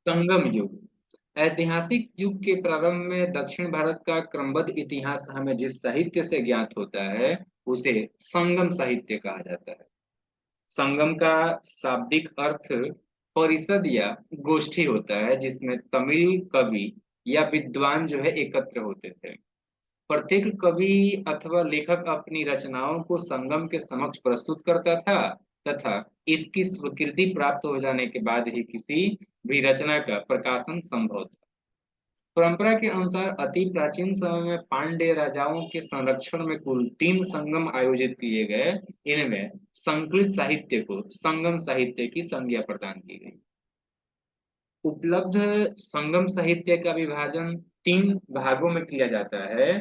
संगम युग। ऐतिहासिक युग के प्रारंभ में दक्षिण भारत का क्रमबद्ध इतिहास हमें जिस साहित्य से ज्ञात होता है उसे संगम साहित्य कहा जाता है। संगम का शाब्दिक अर्थ परिषद या गोष्ठी होता है, जिसमें तमिल कवि या विद्वान जो है एकत्र होते थे। प्रत्येक कवि अथवा लेखक अपनी रचनाओं को संगम के समक्ष प्रस्तुत करता था तथा इसकी स्वीकृति प्राप्त हो जाने के बाद ही किसी भी रचना का प्रकाशन संभव था। परंपरा के अनुसार अति प्राचीन समय में पांड्य राजाओं के संरक्षण में कुल 3 संगम आयोजित किए गए। इनमें संकलित साहित्य को संगम साहित्य की संज्ञा प्रदान की गई। उपलब्ध संगम साहित्य का विभाजन 3 भागों में किया जाता है।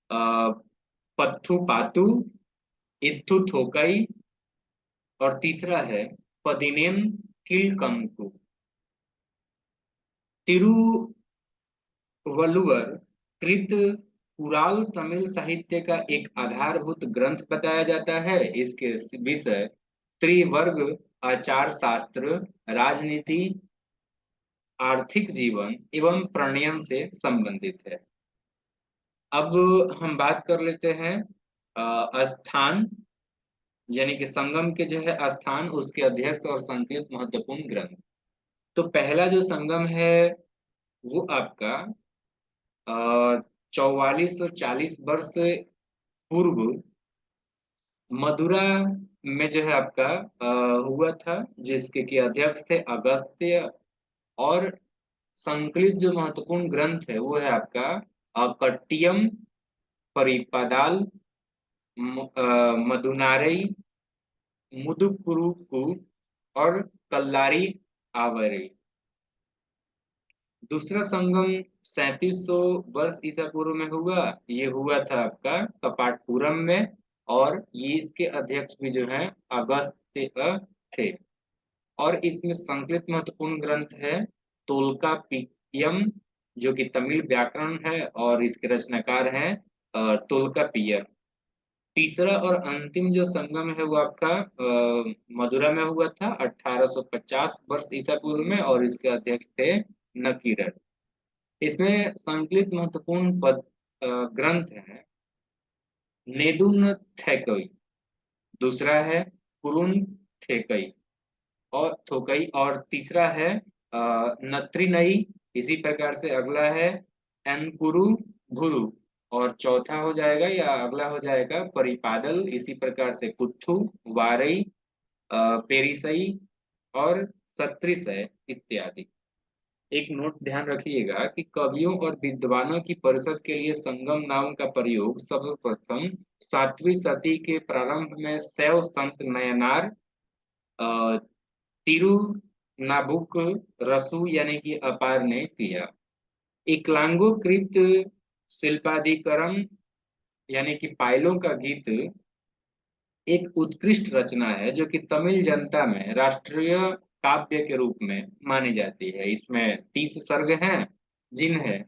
पत्थु पातु, इत्थु थोकई और तीसरा है पदिनेन किलकंकु। तिरुवल्लुवर कृत कुराल तमिल साहित्य का एक आधारभूत ग्रंथ बताया जाता है। इसके विषय त्रिवर्ग, आचार शास्त्र, राजनीति, आर्थिक जीवन एवं प्रणयन से संबंधित है। अब हम बात कर लेते हैं स्थान, यानी कि संगम के जो है स्थान, उसके अध्यक्ष और संकलित महत्वपूर्ण ग्रंथ। तो पहला जो संगम है वो आपका 4440 वर्ष पूर्व मदुरा में जो है आपका हुआ था, जिसके की अध्यक्ष थे अगस्त्य। और संकलित जो महत्वपूर्ण ग्रंथ है वो है आपका अकट्टियम परिपादाल, मदुनारई, मुदुकुरुकु और कल्लारी आवरई। दूसरा संगम 3700 वर्ष ईसा पूर्व में हुआ। ये हुआ था आपका कपाटपुरम में, और ये इसके अध्यक्ष भी जो है अगस्त्य थे। और इसमें संकलित महत्वपूर्ण ग्रंथ है तोल्काप्पियम, जो कि तमिल व्याकरण है, और इसके रचनाकार हैं तोल्काप्पियर। तीसरा और अंतिम जो संगम है वो आपका मदुरा में हुआ था 1850 वर्ष ईसा पूर्व में, और इसके अध्यक्ष थे नकीरर। इसमें संकलित महत्वपूर्ण ग्रंथ है नेदुन थेकई, दूसरा है कुरुन थेकई और थोकई, और तीसरा है नत्रिनई। इसी प्रकार से अगला है एनकुरु भुरु, और चौथा हो जाएगा या अगला हो जाएगा परिपादल। इसी प्रकार से पुत्थु, वारई, पेरिसई और सत्रिसय इत्यादि। एक नोट ध्यान रखिएगा कि कवियों और विद्वानों की परिषद के लिए संगम नाम का प्रयोग सर्वप्रथम 7वीं सदी के प्रारंभ में शैव संत नयनार तिरुनाबुक रसु यानी कि अपार ने किया। इक्लांगोकृत शिल्पाधिकरण यानी कि पायलों का गीत एक उत्कृष्ट रचना है, जो कि तमिल जनता में राष्ट्रीय काव्य के रूप में मानी जाती है। इसमें 30 सर्ग हैं, जिन्हें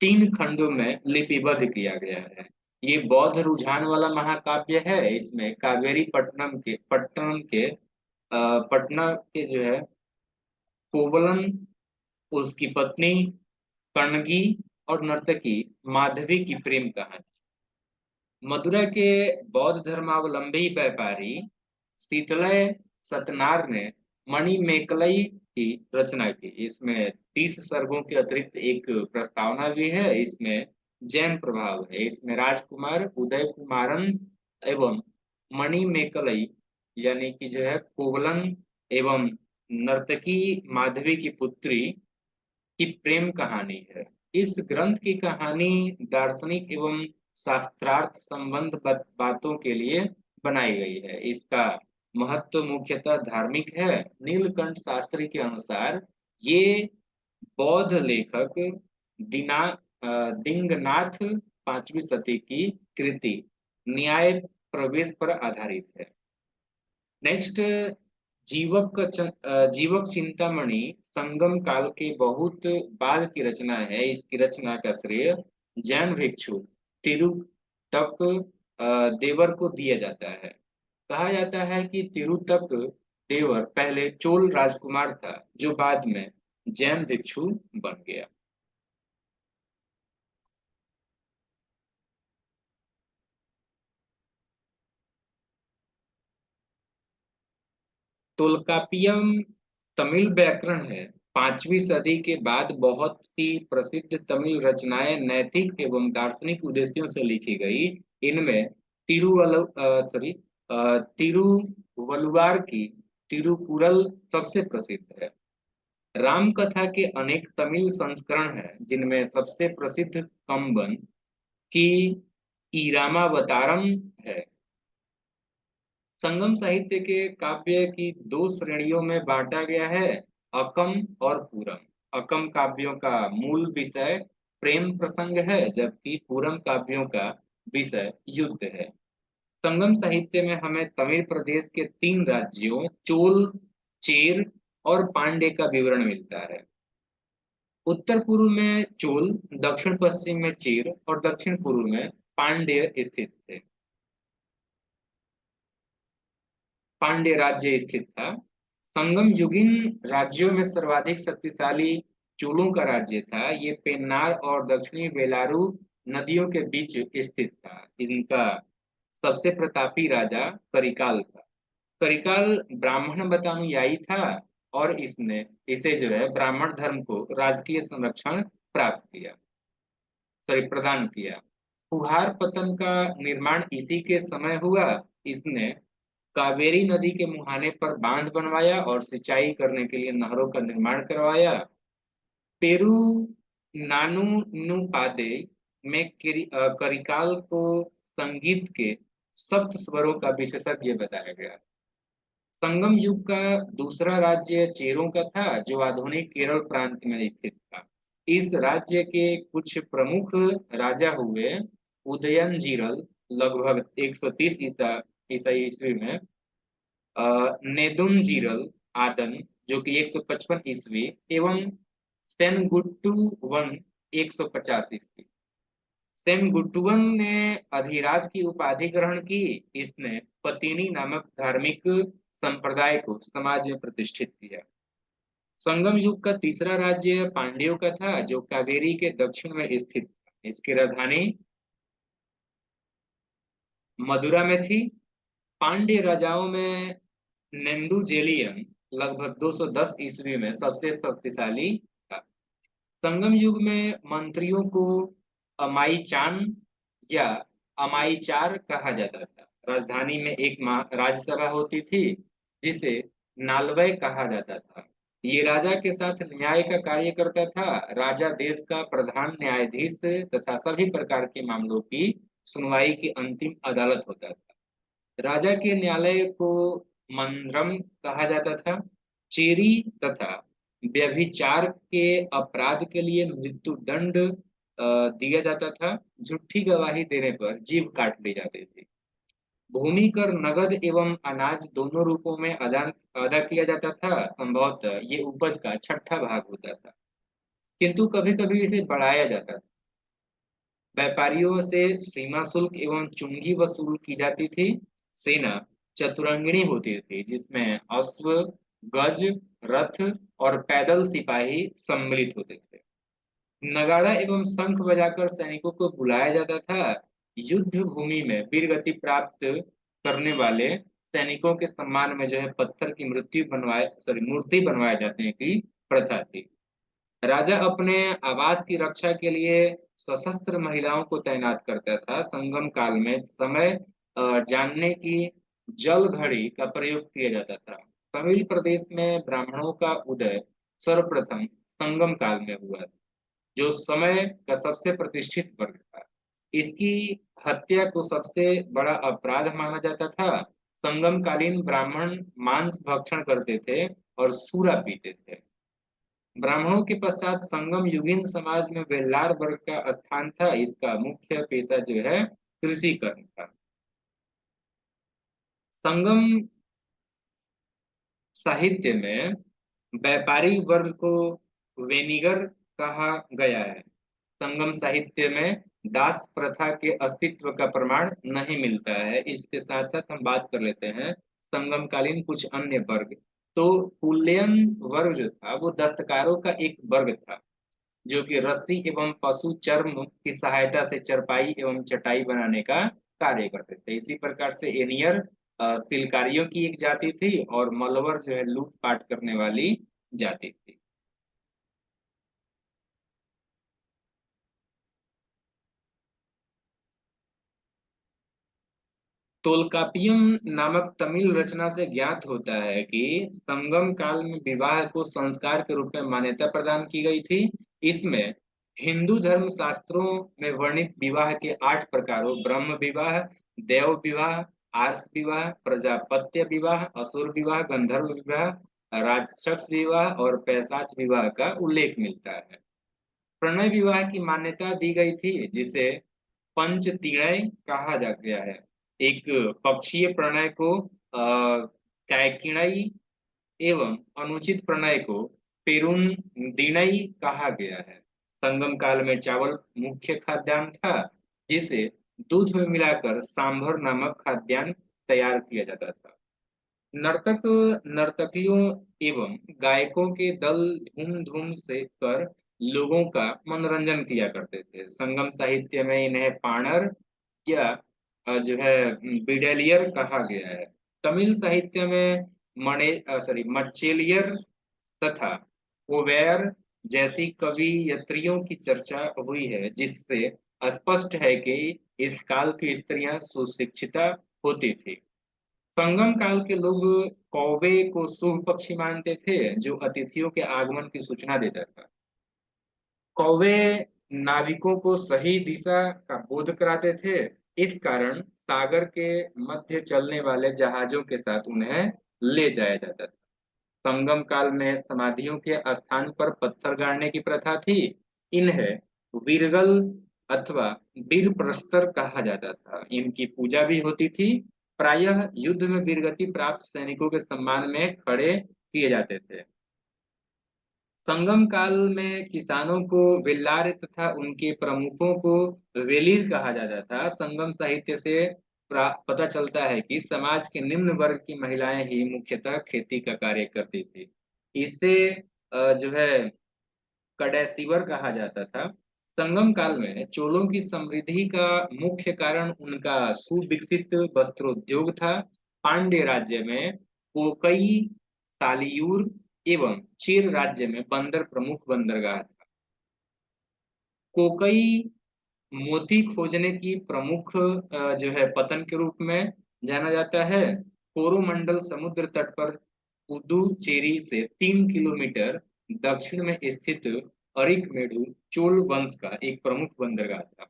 3 खंडों में लिपिबद्ध किया गया है। ये बौद्ध रुझान वाला महाकाव्य है। इसमें कावेरी पटना के जो है कोवलन, उसकी पत्नी कणगी और नर्तकी माधवी की प्रेम कहानी। मदुरा के बौद्ध धर्मावलंबी व्यापारी शीतलय सतनार ने मणिमेकलई की रचना की। इसमें 30 सर्गों के अतिरिक्त एक प्रस्तावना भी है। इसमें जैन प्रभाव है। इसमें राजकुमार उदय कुमारन एवं मणिमेकलई यानी कि जो है कोवलन एवं नर्तकी माधवी की पुत्री की प्रेम कहानी है। इस ग्रंथ की कहानी दार्शनिक एवं शास्त्रार्थ संबंध बातों के लिए बनाई गई है। इसका महत्व मुख्यतः धार्मिक है। नीलकंठ शास्त्री के अनुसार ये बौद्ध लेखक दिना दिंगनाथ 5वीं सदी की कृति न्याय प्रवेश पर आधारित है। नेक्स्ट, जीवक चिंतामणि संगम काल के बहुत बाद की रचना है। इसकी रचना का श्रेय जैन भिक्षु तिरुतक देवर को दिया जाता है। कहा जाता है कि तिरुतक देवर पहले चोल राजकुमार था, जो बाद में जैन भिक्षु बन गया। तोल्काप्पियम तमिल व्याकरण है। 5वीं सदी के बाद बहुत सी प्रसिद्ध तमिल रचनाएं नैतिक एवं दार्शनिक उद्देश्यों से लिखी गई। इनमें तिरुवल्लुवार की तिरुकुरल सबसे प्रसिद्ध है। राम कथा के अनेक तमिल संस्करण हैं, जिनमें सबसे प्रसिद्ध कंबन की इरामावतारम है। संगम साहित्य के काव्य की दो श्रेणियों में बांटा गया है, अकम और पूरम। अकम काव्यों का मूल विषय प्रेम प्रसंग है, जबकि पूरम काव्यों का विषय युद्ध है। संगम साहित्य में हमें तमिल प्रदेश के 3 राज्यों चोल, चेर और पांड्य का विवरण मिलता है। उत्तर पूर्व में चोल, दक्षिण पश्चिम में चेर और दक्षिण पूर्व में पांड्य स्थित थे। पांड्य राज्य स्थित था। संगम युगीन राज्यों में सर्वाधिक शक्तिशाली चोलों का राज्य था। ये पेन्नार और दक्षिणी बेलारू नदियों के बीच स्थित था। इनका सबसे प्रतापी राजा करिकाल था। करिकाल ब्राह्मण बतानुयायी था और इसने इसे जो है ब्राह्मण धर्म को राजकीय संरक्षण प्राप्त किया, सॉरी प्रदान किया। फुहार पतन का निर्माण इसी के समय हुआ। इसने कावेरी नदी के मुहाने पर बांध बनवाया और सिंचाई करने के लिए नहरों का निर्माण करवाया। पेरू नानुनुपादे में करिकाल को संगीत के सप्त स्वरों का विशेषज्ञ बताया गया। संगम युग का दूसरा राज्य चेरों का था, जो आधुनिक केरल प्रांत में स्थित था। इस राज्य के कुछ प्रमुख राजा हुए उदयनजीरल लगभग 130 ईसाई ईस्वी में, नेदुनजीरल आदन जो कि 155 ईस्वी एवं सेनगुट्टू वन 150 ईस्वी। सेनगुट्टुवन ने अधिराज की उपाधि ग्रहण की। इसने पतिनी नामक धार्मिक संप्रदाय को समाज में प्रतिष्ठित किया। संगम युग का तीसरा राज्य पांड्यों का था, जो कावेरी के दक्षिण में स्थित था। इसकी राजधानी मदुरा में थी। पांड्य राजाओं में नेंदुजेलियन लगभग 210 ईस्वी में सबसे शक्तिशाली था। संगम युग में मंत्रियों को अमाईचान या अमाईचार कहा जाता था। राजधानी में एक राज्यसभा होती थी, जिसे नालवय कहा जाता था। ये राजा के साथ न्याय का कार्य करता था। राजा देश का प्रधान न्यायाधीश तथा सभी प्रकार के मामलों की सुनवाई की अंतिम अदालत होता था। राजा के न्यायालय को मंद्रम कहा जाता था। चेरी तथा व्यभिचार के अपराध के लिए मृत्यु दंड दिया जाता था। झूठी गवाही देने पर जीभ काट ली जाती थी। भूमि कर नगद एवं अनाज दोनों रूपों में अदा किया जाता था। संभवतः ये उपज का छठा भाग होता था, किंतु कभी कभी इसे बढ़ाया जाता था। व्यापारियों से सीमा शुल्क एवं चुंगी वसूल की जाती थी। सेना चतुरंगिणी होती थी, जिसमें अश्व, गज, रथ और पैदल सिपाही सम्मिलित होते थे। नगाड़ा एवं शंख बजाकर सैनिकों को बुलाया जाता था। युद्ध भूमि में वीरगति प्राप्त करने वाले सैनिकों के सम्मान में जो है पत्थर की मूर्ति बनवाए जाने की प्रथा थी। राजा अपने आवास की रक्षा के लिए सशस्त्र महिलाओं को तैनात करता था। संगम काल में समय जानने की जल घड़ी का प्रयोग किया जाता था। तमिल प्रदेश में ब्राह्मणों का उदय सर्वप्रथम संगम काल में हुआ, जो समय का सबसे प्रतिष्ठित वर्ग था। इसकी हत्या को सबसे बड़ा अपराध माना जाता था। संगमकालीन ब्राह्मण मांस भक्षण करते थे और सूरा पीते थे। ब्राह्मणों के पश्चात संगम युगीन समाज में वेल्लार वर्ग का स्थान था। इसका मुख्य पेशा जो है कृषि कर्म था। संगम साहित्य में व्यापारी वर्ग को वेनिगर कहा गया है। संगम साहित्य में दास प्रथा के अस्तित्व का प्रमाण नहीं मिलता है। इसके साथ साथ हम बात कर लेते हैं संगमकालीन कुछ अन्य वर्ग तो पुल्लेयन वर्ग जो था वो दस्तकारों का एक वर्ग था, जो कि रस्सी एवं पशु चर्म की सहायता से चरपाई एवं चटाई बनाने का कार्य करते थे। इसी प्रकार से एनियर शिल्पकारियों की एक जाति थी, और मलवर जो है लूटपाट करने वाली जाति थी। तोल्कापियम नामक तमिल रचना से ज्ञात होता है कि संगम काल में विवाह को संस्कार के रूप में मान्यता प्रदान की गई थी। इसमें हिंदू धर्म शास्त्रों में वर्णित विवाह के 8 प्रकारों ब्रह्म विवाह, देव विवाह, आर्ष विवाह, प्रजापत्य विवाह, असुर विवाह, गंधर्व विवाह, राक्षस विवाह और पैशाच विवाह का उल्लेख मिलता है। प्रणय विवाह की मान्यता दी गई थी, जिसे पंचतीणय कहा जा गया है। एक पक्षीय प्रणय को कैकिणई एवं अनुचित प्रणय को पेरुंदिणई कहा गया है। संगम काल में चावल मुख्य खाद्यान्न था, जिसे दूध में मिलाकर सांभर नामक खाद्यान्न तैयार किया जाता था। नर्तक नर्तकियों एवं गायकों के दल धूम धूम से कर लोगों का मनोरंजन किया करते थे। संगम साहित्य में इन्हें पाणर या जो है बिडेलियर कहा गया है। तमिल साहित्य में मच्चेलियर तथा ओवेयर जैसी कवियत्रियों की चर्चा हुई है, जिससे स्पष्ट है कि इस काल की स्त्रियां सुशिक्षिता होती थी। संगम काल के लोग कौवे को शुभ पक्षी मानते थे, जो अतिथियों के आगमन की सूचना देता था। कौवे नाविकों को सही दिशा का बोध कराते थे। इस कारण सागर के मध्य चलने वाले जहाजों के साथ उन्हें ले जाया जाता था। संगम काल में समाधियों के स्थान पर पत्थर गाड़ने की प्रथा थी। इन्हें वीरगल अथवा वीर प्रस्तर कहा जाता था। इनकी पूजा भी होती थी। प्रायः युद्ध में वीरगति प्राप्त सैनिकों के सम्मान में खड़े किए जाते थे। संगम काल में किसानों को वेल्लार तथा उनके प्रमुखों को वेलीर कहा जाता था। संगम साहित्य से पता चलता है कि समाज के निम्न वर्ग की महिलाएं ही मुख्यतः खेती का कार्य करती थी। इसे जो है कडेसिवर कहा जाता था। संगम काल में चोलों की समृद्धि का मुख्य कारण उनका सुविकसित वस्त्रोद्योग था। पांड्य राज्य में कोकई, सालियूर एवं चीर राज्य में बंदर प्रमुख बंदरगाह था। कोकई मोती खोजने की प्रमुख जो है पतन के रूप में जाना जाता है। कोरोमंडल समुद्र तट पर पुदुचेरी से 3 किलोमीटर दक्षिण में स्थित अरिकमेडु चोल वंश का एक प्रमुख बंदरगाह था।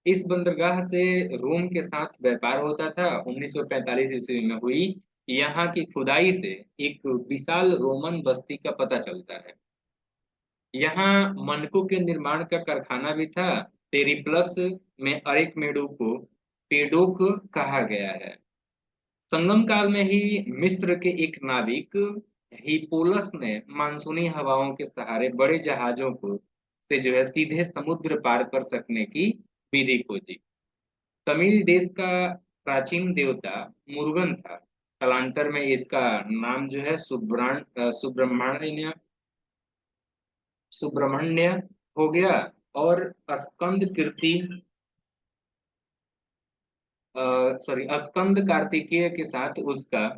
इस बंदरगाह से रोम के साथ व्यापार होता था। 1945 ईस्वी में हुई यहाँ की खुदाई से एक विशाल रोमन बस्ती का पता चलता है। यहाँ मनकों के निर्माण का कारखाना भी था। पेरिप्लस में अरिकमेडु को पेडोक कहा गया है। संगम काल में ही मिस्र के एक नाविक हिपोलस ने मानसूनी हवाओं के सहारे बड़े जहाजों को से जो है सीधे समुद्र पार कर सकने की विधि खोजी। तमिल देश का प्राचीन देवता मुरुगन था। कालांतर में इसका नाम जो है सुब्रमण्य सुब्रमण्य हो गया, और स्कंद कीर्ति स्कंद कार्तिकेय के साथ उसका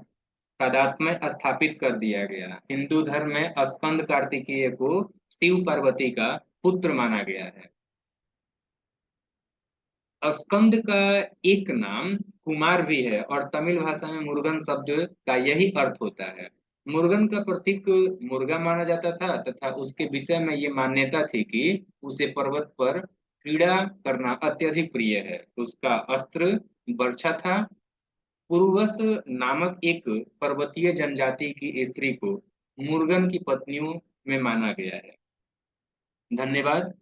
तादात्म्य स्थापित कर दिया गया। हिंदू धर्म में स्कंद कार्तिकेय को शिव पार्वती का पुत्र माना गया है। स्कंद का एक नाम कुमार भी है, और तमिल भाषा में मुर्गन शब्द का यही अर्थ होता है। मुर्गन का प्रतीक मुर्गा माना जाता था, तथा उसके विषय में ये मान्यता थी कि उसे पर्वत पर क्रीड़ा करना अत्यधिक प्रिय है। उसका अस्त्र बर्छा था। पुरुवस नामक एक पर्वतीय जनजाति की स्त्री को मुर्गन की पत्नियों में माना गया है। धन्यवाद।